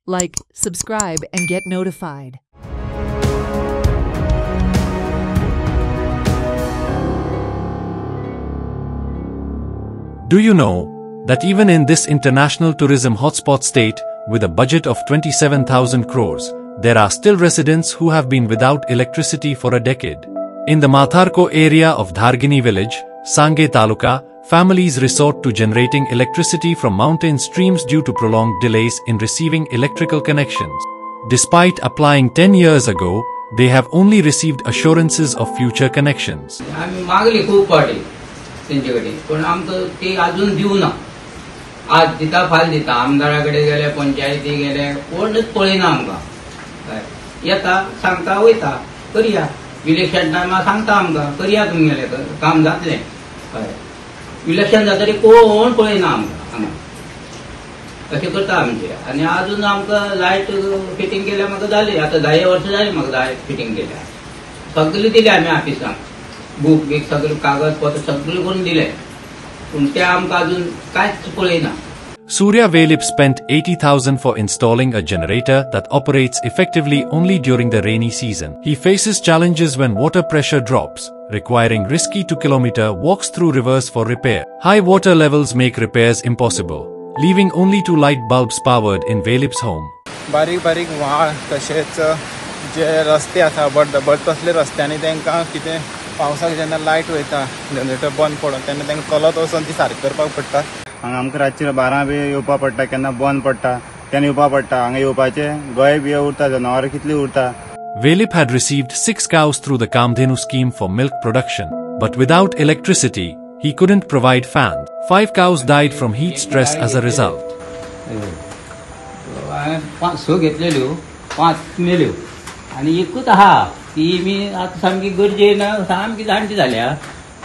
Like, subscribe, and get notified. Do you know that even in this international tourism hotspot state, with a budget of 27,000 crores, there are still residents who have been without electricity for a decade? In the Matharko area of Dhargini village, Sange Taluka, families resort to generating electricity from mountain streams due to prolonged delays in receiving electrical connections. Despite applying 10 years ago, they have only received assurances of future connections. पण आमचं ते अजून देऊ ना आज दिता फाल दिता आमदाराकडे गेले पंचायती गेले कोणच पळयना आमकां येता सांगता वयता करया इलेक्शन टायमार सांगता आमकां करया तुमगेले काम जातलें इलेक्शन जातरी कोण पळयना आमकां हांगा अशें करता आमचे आनी अजून आमकां लायट फिटींग केल्या म्हाका जाली आतां 10 वर्सां जाली म्हाका लायट फिटींग केल्या सगळी दिली आमी ऑफिसांक बुक बीक सगळे कागदपत्र सगळे करून दिले पण ते आमकां अजून कांयच पळयना. Surya Velip spent 80,000 for installing a generator that operates effectively only during the rainy season. He faces challenges when water pressure drops, requiring risky 2-kilometer walks through rivers for repair. High water levels make repairs impossible, leaving only 2 light bulbs powered in Velip's home. बारीक व्हाळ तशेंच जे रस्ते आसा but तसले रस्त्यांनी तांकां कितें पावसाक जेन्ना लायट वयता जनरेटर बंद पडून तेन्ना तांकां चलत वचून ती सारकी करपाक पडटा. हांगा आमकां रातची 12 बी येवपाक पडटा केन्ना बंद पडटा तेन्ना येवपाक पडटा हांगा येवपाचे गय बी उरता जनावरां कितली उरता. Velip had received 6 cows through the Kamdhenu scheme for milk production, but without electricity, he couldn't provide fans. 5 cows died from heat stress as a result. 5 घेतलेल्यो 5 मेल्यो आनी एकूच आहा ती मी आता सामकी गरजेन सामकी जाणटी जाल्या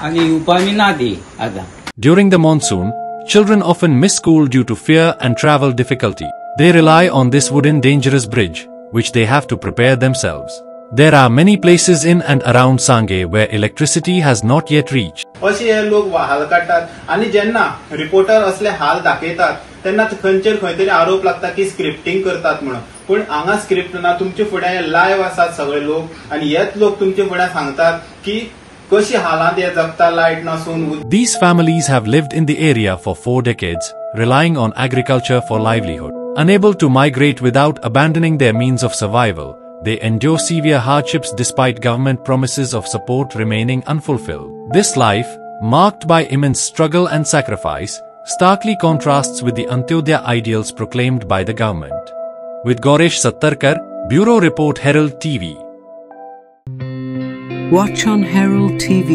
आनी येवपाक ना ती आता. During the monsoon, children often miss school due to fear and travel difficulty. They rely on this wooden dangerous bridge, which they have to prepare themselves. There are many places in and around Sange where electricity has not yet reached. अशे हे लोक हाल काडटात आनी जेन्ना reporter असले हाल दाखयतात तेन्ना खंयचेर खंय तरी आरोप लागता की स्क्रिप्टिंग करतात म्हणून पण हांगा स्क्रिप्ट ना तुमचे फुडें लायव्ह आसात सगळे लोक आनी हेच लोक तुमचे फुडें सांगतात की कशी हालांत हे जगता लायट नासून. These families have lived in the area for 4 decades, relying on agriculture for livelihood. Unable to migrate without abandoning their means of survival, they endure severe hardships despite government promises of support remaining unfulfilled. This life, marked by immense struggle and sacrifice, starkly contrasts with the Antyodaya ideals proclaimed by the government. With Gaurish Sattarkar, Bureau Report, Herald TV. Watch on Herald TV.